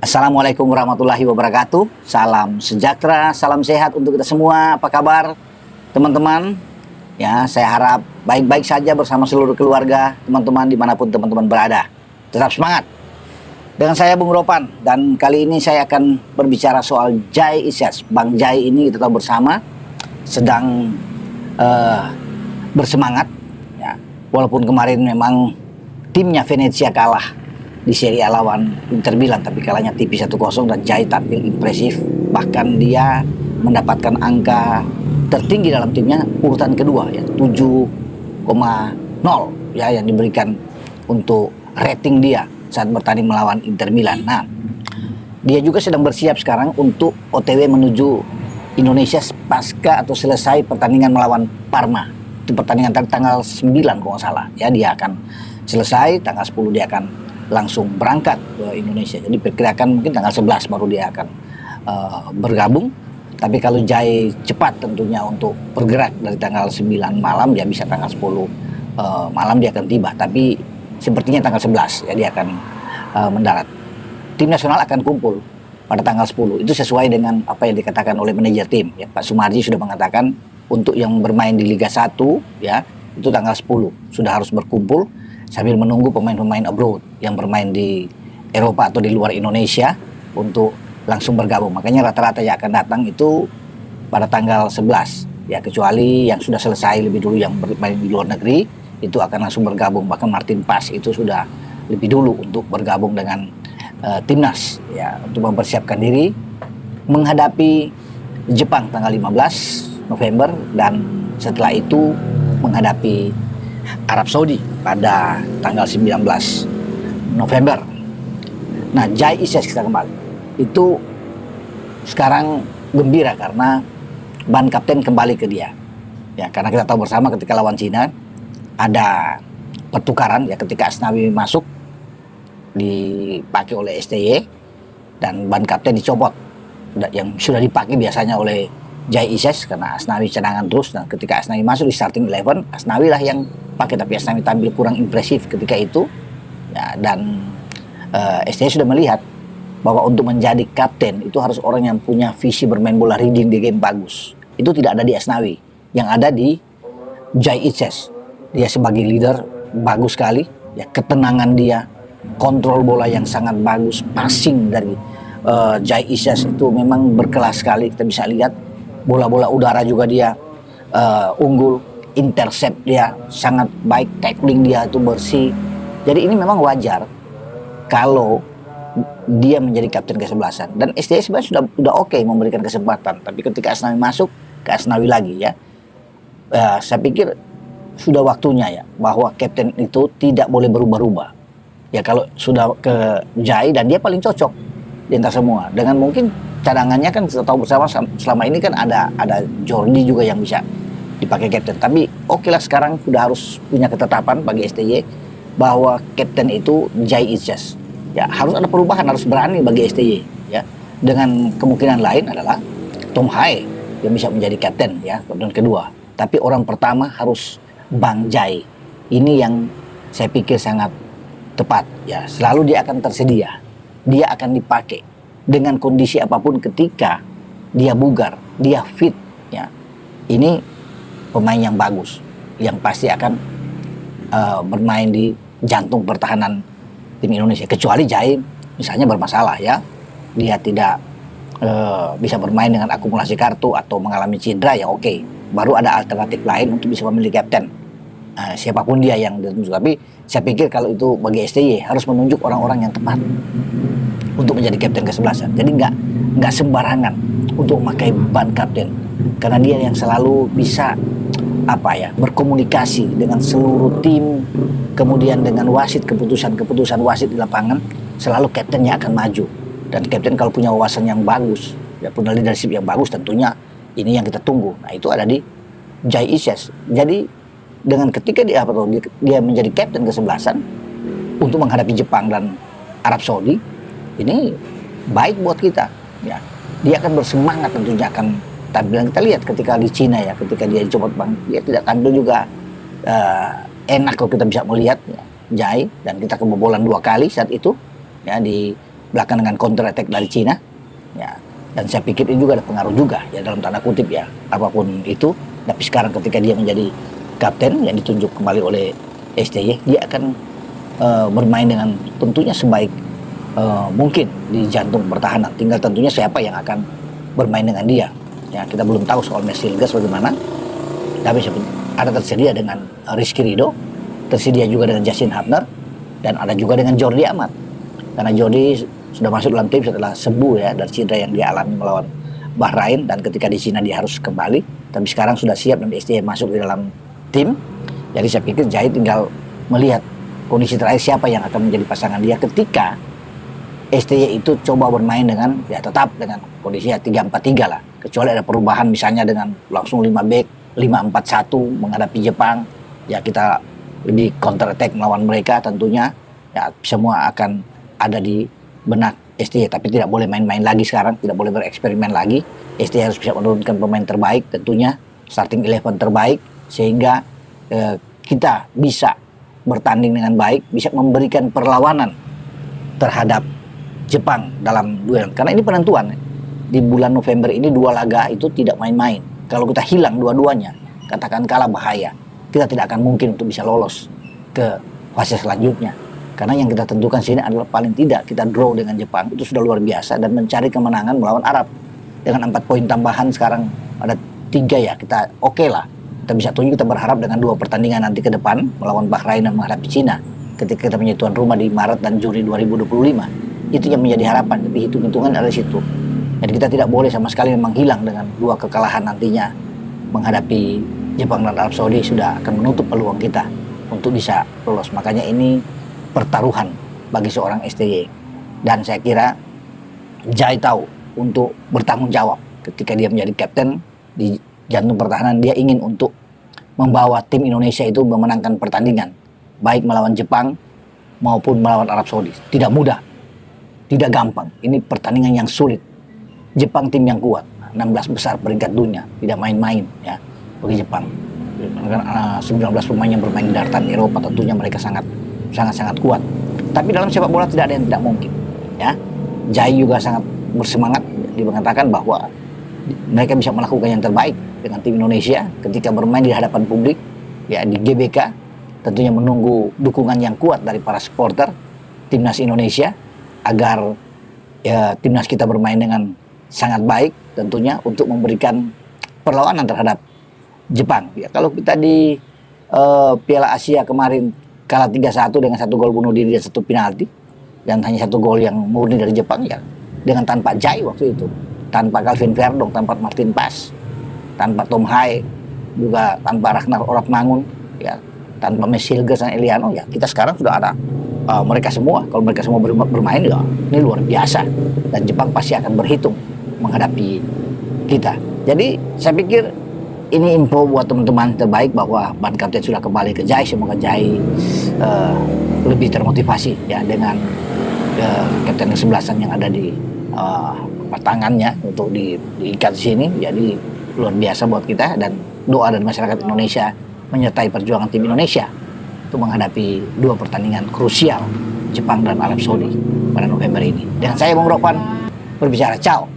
Assalamualaikum warahmatullahi wabarakatuh. Salam sejahtera, salam sehat untuk kita semua. Apa kabar teman-teman? Ya, saya harap baik-baik saja bersama seluruh keluarga, teman-teman dimanapun teman-teman berada. Tetap semangat. Dengan saya Bung Ropan, dan kali ini saya akan berbicara soal Jai Isyas. Bang Jai ini kita tahu bersama sedang bersemangat. Ya, walaupun kemarin memang timnya Venezia kalah di Serie A lawan Inter Milan, tapi kalahnya tipis 1-0 dan Jai tampil impresif. Bahkan dia mendapatkan angka tertinggi dalam timnya, urutan kedua ya, 7,0 ya yang diberikan untuk rating dia saat bertanding melawan Inter Milan. Nah, dia juga sedang bersiap sekarang untuk OTW menuju Indonesia pasca atau selesai pertandingan melawan Parma. Itu pertandingan tanggal 9 kalau nggak salah ya, dia akan selesai tanggal 10, dia akan langsung berangkat ke Indonesia. Jadi perkirakan mungkin tanggal 11 baru dia akan bergabung. Tapi kalau Jai cepat tentunya untuk bergerak dari tanggal 9 malam, dia bisa tanggal 10 malam dia akan tiba. Tapi sepertinya tanggal 11 ya dia akan mendarat. Tim nasional akan kumpul pada tanggal 10. Itu sesuai dengan apa yang dikatakan oleh manajer tim ya. Pak Sumarji sudah mengatakan untuk yang bermain di Liga 1 ya, itu tanggal 10 sudah harus berkumpul sambil menunggu pemain-pemain abroad yang bermain di Eropa atau di luar Indonesia untuk langsung bergabung. Makanya rata-rata yang akan datang itu pada tanggal 11 ya, kecuali yang sudah selesai lebih dulu yang bermain di luar negeri itu akan langsung bergabung. Bahkan Martin Paes itu sudah lebih dulu untuk bergabung dengan timnas ya, untuk mempersiapkan diri menghadapi Jepang tanggal 15 November dan setelah itu menghadapi Arab Saudi pada tanggal 19 November. Nah, Jai Isyas kita kembali. Itu sekarang gembira karena ban kapten kembali ke dia. Ya, karena kita tahu bersama ketika lawan Cina ada pertukaran ya, ketika Asnawi masuk dipakai oleh STY dan ban kapten dicopot yang sudah dipakai biasanya oleh Jai Isyas karena Asnawi cadangan terus. Dan ketika Asnawi masuk di starting 11, Asnawi lah yang pakai, tapi Asnawi tampil kurang impresif ketika itu ya, dan STY sudah melihat bahwa untuk menjadi kapten itu harus orang yang punya visi bermain bola, reading di game bagus. Itu tidak ada di Asnawi, yang ada di Jai Isyas. Dia sebagai leader bagus sekali ya, ketenangan dia, kontrol bola yang sangat bagus, passing dari Jai Isyas itu memang berkelas sekali. Kita bisa lihat bola-bola udara juga dia unggul, intercept dia sangat baik, tackling dia itu bersih. Jadi ini memang wajar kalau dia menjadi kapten kesebelasan, dan STY sebenarnya sudah oke memberikan kesempatan. Tapi ketika Asnawi masuk, ke Asnawi lagi ya, saya pikir sudah waktunya ya bahwa kapten itu tidak boleh berubah-ubah ya. Kalau sudah ke Jai, dan dia paling cocok di antara semua, dengan mungkin cadangannya kan kita tahu bersama selama ini kan ada Jordi juga yang bisa dipakai kapten. Tapi oke lah, sekarang sudah harus punya ketetapan bagi STY bahwa kapten itu Jai Isyas ya, harus ada perubahan, harus berani bagi STY ya. Dengan kemungkinan lain adalah Tom Hae yang bisa menjadi kapten ya, kapten kedua. Tapi orang pertama harus Bang Jai. Ini yang saya pikir sangat tepat ya. Selalu dia akan tersedia, dia akan dipakai dengan kondisi apapun. Ketika dia bugar, dia fit ya, ini pemain yang bagus yang pasti akan bermain di jantung pertahanan tim Indonesia. Kecuali Jai misalnya bermasalah ya, dia tidak bisa bermain dengan akumulasi kartu atau mengalami cedera ya, oke, baru ada alternatif lain untuk bisa memilih kapten siapapun dia yang ditunjuk. Tapi saya pikir kalau itu bagi STY harus menunjuk orang-orang yang tepat untuk menjadi kapten kesebelasan. Jadi nggak sembarangan untuk memakai ban kapten, karena dia yang selalu bisa berkomunikasi dengan seluruh tim, kemudian dengan wasit, keputusan wasit di lapangan, selalu kaptennya akan maju. Dan kapten kalau punya wawasan yang bagus ya, punya leadership yang bagus, tentunya ini yang kita tunggu. Nah, itu ada di Jai Isyas. Jadi dengan ketika dia menjadi kapten kesebelasan untuk menghadapi Jepang dan Arab Saudi, ini baik buat kita ya. Dia akan bersemangat, tentunya akan tampil. Kita lihat ketika di Cina ya, ketika dia dicopot bang, dia tidak tampil juga enak kalau kita bisa melihat ya, Jai, dan kita kebobolan 2 kali saat itu ya, di belakang dengan counter attack dari Cina, ya. Dan saya pikir ini juga ada pengaruh juga, ya dalam tanda kutip ya, apapun itu. Tapi sekarang ketika dia menjadi kapten yang ditunjuk kembali oleh STY, dia akan bermain dengan tentunya sebaik mungkin di jantung pertahanan. Tinggal tentunya siapa yang akan bermain dengan dia. Ya, kita belum tahu soal Mesilgas bagaimana. Tapi ada tersedia dengan Rizky Ridho, tersedia juga dengan Justin Hubner, dan ada juga dengan Jordi Amat. Karena Jordi sudah masuk dalam tim setelah sembuh ya dari cedera yang dia alami melawan Bahrain, dan ketika di Cina dia harus kembali, tapi sekarang sudah siap dan STY masuk di dalam tim. Jadi saya pikir Jai tinggal melihat kondisi terakhir siapa yang akan menjadi pasangan dia ketika STY itu coba bermain dengan ya tetap dengan kondisi 3-4-3 lah, kecuali ada perubahan misalnya dengan langsung 5 back 5-4-1 menghadapi Jepang, ya kita lebih counter attack melawan mereka tentunya, ya semua akan ada di benak STY. Tapi tidak boleh main-main lagi sekarang, tidak boleh bereksperimen lagi. STY harus bisa menurunkan pemain terbaik tentunya, starting 11 terbaik, sehingga kita bisa bertanding dengan baik, bisa memberikan perlawanan terhadap Jepang dalam duel. Karena ini penentuan di bulan November ini, 2 laga itu tidak main-main. Kalau kita hilang dua-duanya, katakan kalah, bahaya. Kita tidak akan mungkin untuk bisa lolos ke fase selanjutnya. Karena yang kita tentukan sini adalah paling tidak kita draw dengan Jepang, itu sudah luar biasa, dan mencari kemenangan melawan Arab. Dengan 4 poin tambahan sekarang ada 3 ya, kita oke lah. Kita bisa tunjuk, kita berharap dengan 2 pertandingan nanti ke depan melawan Bahrain dan menghadapi Cina ketika kita menjadi tuan rumah di Maret dan Juni 2025. Itu yang menjadi harapan, tapi hitung-hitungan ada di situ. Jadi kita tidak boleh sama sekali memang hilang dengan 2 kekalahan nantinya menghadapi Jepang dan Arab Saudi, sudah akan menutup peluang kita untuk bisa lolos. Makanya ini pertaruhan bagi seorang STY, dan saya kira Jai tahu untuk bertanggung jawab ketika dia menjadi kapten di jantung pertahanan. Dia ingin untuk membawa tim Indonesia itu memenangkan pertandingan baik melawan Jepang maupun melawan Arab Saudi. Tidak mudah, tidak gampang, ini pertandingan yang sulit. Jepang tim yang kuat, 16 besar peringkat dunia, tidak main-main ya bagi Jepang. 19 pemain yang bermain di daratan Eropa, tentunya mereka sangat kuat. Tapi dalam sepak bola tidak ada yang tidak mungkin ya. Jai juga sangat bersemangat, dia mengatakan bahwa mereka bisa melakukan yang terbaik dengan tim Indonesia ketika bermain di hadapan publik ya di GBK. Tentunya menunggu dukungan yang kuat dari para supporter timnas Indonesia agar ya timnas kita bermain dengan sangat baik tentunya untuk memberikan perlawanan terhadap Jepang. Ya, kalau kita di Piala Asia kemarin kalah 3-1 dengan 1 gol bunuh diri dan 1 penalti, dan hanya 1 gol yang murni dari Jepang ya, dengan tanpa Jai waktu itu, tanpa Calvin Verdong, tanpa Martin Paes, tanpa Tom Hai, juga tanpa Ragnar Orapmangun, ya, tanpa Mesilgas dan Eliano, ya kita sekarang sudah ada mereka semua. Kalau mereka semua bermain ya ini luar biasa, dan Jepang pasti akan berhitung menghadapi kita. Jadi saya pikir ini info buat teman-teman terbaik bahwa ban kapten sudah kembali ke Jai. Semoga Jai lebih termotivasi ya dengan kapten kesebelasan yang ada di tangannya untuk diikat di sini. Jadi luar biasa buat kita, dan doa dari masyarakat Indonesia menyertai perjuangan tim Indonesia untuk menghadapi 2 pertandingan krusial Jepang dan Arab Saudi pada November ini. Dan saya Bung Ropan berbicara, ciao.